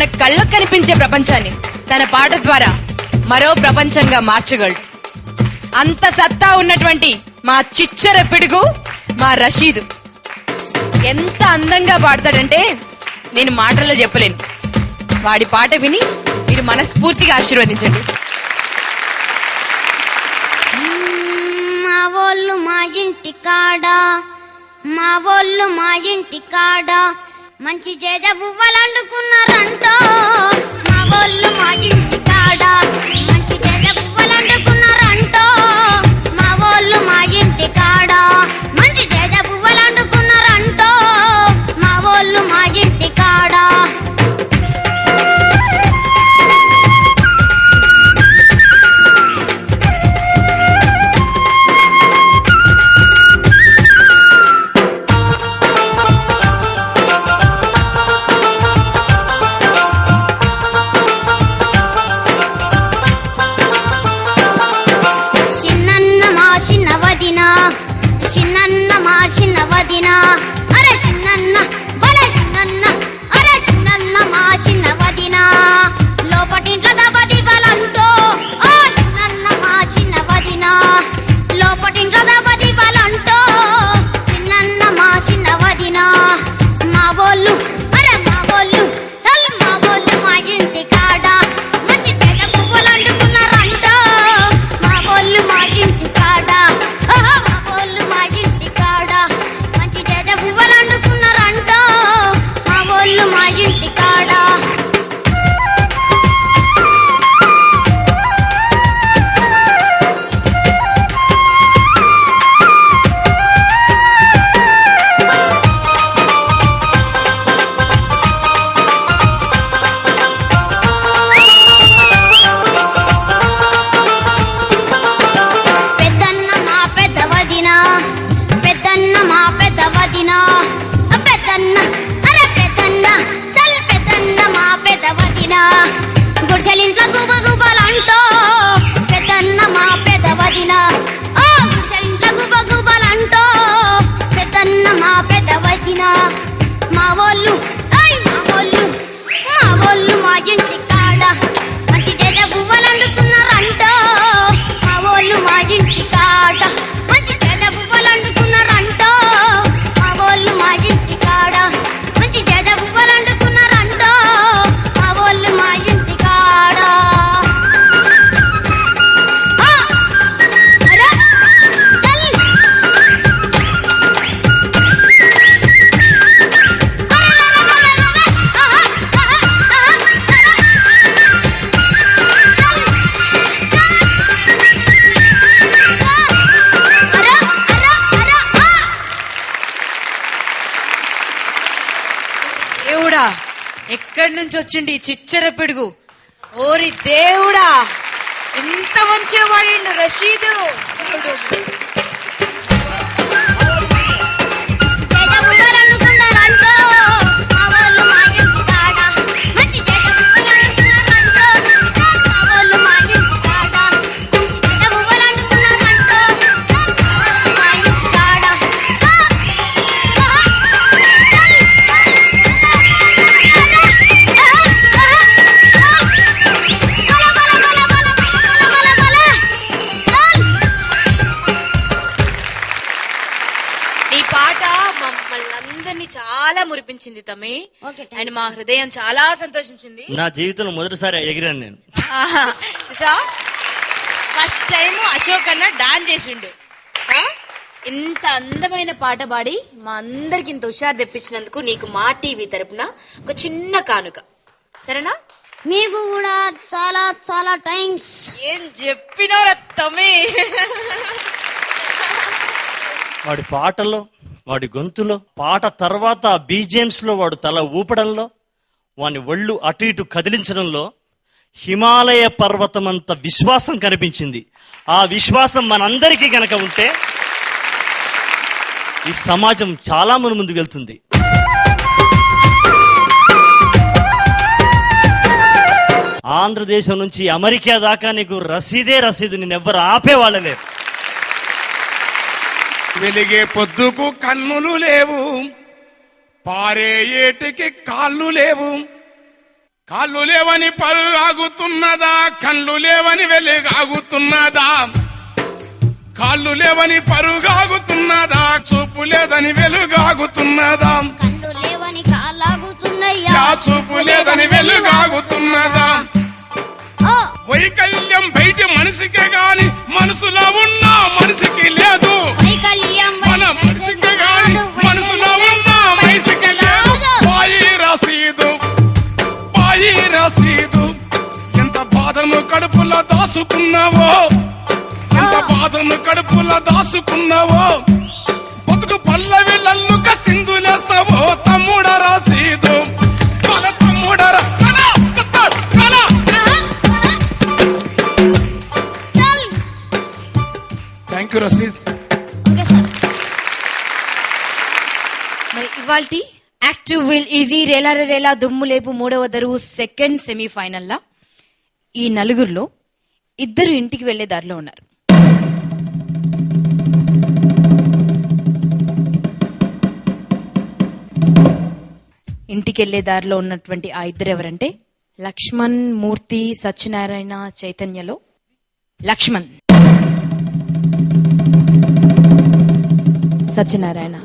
మన కళ్ళకు కనిపించే ప్రపంచాన్ని తన పాట ద్వారా మరో ప్రపంచంగా మార్చగలడు. అంత సత్తా ఉన్నటువంటి మా చిచ్చర పిడుగు మా రషీదు ఎంత అందంగా పాడతాడంటే నేను మాటల్లో చెప్పలేను. వాడి పాట విని మీరు మనస్ఫూర్తిగా ఆశీర్వదించండి. మా వాళ్ళు మా ఇంటి కాడ, మా వాళ్ళు మా ఇంటి కాడ మంచి జేజ బువ్వలు అండుకున్నారంటో. మా వాళ్ళు మా ఇంటి కాడ మంచి జేజ బువ్వలు అండుకున్నారంటో. మా వాళ్ళు మా ఇంటి కాడ మంచి జేజ బువ్వలు అండుకున్నారంటో. మా వాళ్ళు మా ఇంటి కాడ ఎక్కడి నుంచి వచ్చిండి చిచ్చర పిడుగు? ఓరి దేవుడా, ఎంత మంచిగా పాడిండు రషీదు. చాలా మురిపించింది తమ్మి, అండ్ మా హృదయం చాలా సంతోషించింది. నా జీవితంలో మొదటిసారి ఎగిరాను నేను. ఫస్ట్ టైం అశోక్ అన్న డాన్స్ చేసిండు. ఇంత అందమైన పాట పాడి మా అందరికి ఇంత హుషారు తెప్పించినందుకు నీకు మా టీవీ తరపున ఒక చిన్న కానుక, సరేనా? మీకు కూడా చాలా చాలా థ్యాంక్స్. ఏం చెప్పినారా తమ్మి? వాడి పాటలో, వాడి గొంతులో, పాట తర్వాత బీజిఎమ్స్ లో వాడు తల ఊపడంలో, వాని ఒళ్ళు అటు ఇటు కదిలించడంలో హిమాలయ పర్వతమంత విశ్వాసం కనిపించింది. ఆ విశ్వాసం మనందరికీ గనక ఉంటే ఈ సమాజం చాలా ముందుకు వెళ్తుంది. ఆంధ్రదేశం నుంచి అమెరికా దాకా నీకు రసీదే రసీదు, నిన్నెవ్వరు ఆపేవాళ్ళలేరు. వెలిగే పొద్దుకు కన్నులు లేవు, పారే ఏటికి కాళ్ళు లేవు, కాళ్ళు లేవని పరుగాగుతున్నదా, కళ్ళు లేవని వెలుగాగుతున్నదా, కాళ్ళు లేవని పరుగాగుతున్నదా, చూపు లేదని వెలుగాగుతున్నదా, కళ్ళు లేవని కాలాగుతున్నాయ్యా, చూపు లేదని వెలుగాగుతున్నదా. ఓ వైకల్యం బయట మనిషికే గాని మనసులో ఉన్న మనిషికి లేదు, వైకల్యం మన మనిషికే గాని మనసులో ఉన్న మనిషికి లేదు. పాయి రసీదు ఎంత బాధను కడుపులో దాసుకున్నావో, ఎంత బాధను కడుపులో దాసుకున్నావో, బతుకు పల్లవిళ్ళల్లుక సింధులేస్తావో తమ్ముడ రసీదు. Thank you Rashid. Okay sir. మరి ఇవాల్టి active will easy Rela Rela దుమ్ము లేపు మూడవ దరువు సెకండ్ సెమీఫైనల్ లా ఈ నలుగురిలో ఇద్దరు ఇంటికి వెళ్లే దారిలో ఉన్నారు. ఇంటికి వెళ్లే దారిలో ఉన్నటువంటి ఆ ఇద్దరు ఎవరంటే లక్ష్మణ్, మూర్తి, సత్యనారాయణ, చైతన్యలో లక్ష్మణ్, సత్యనారాయణ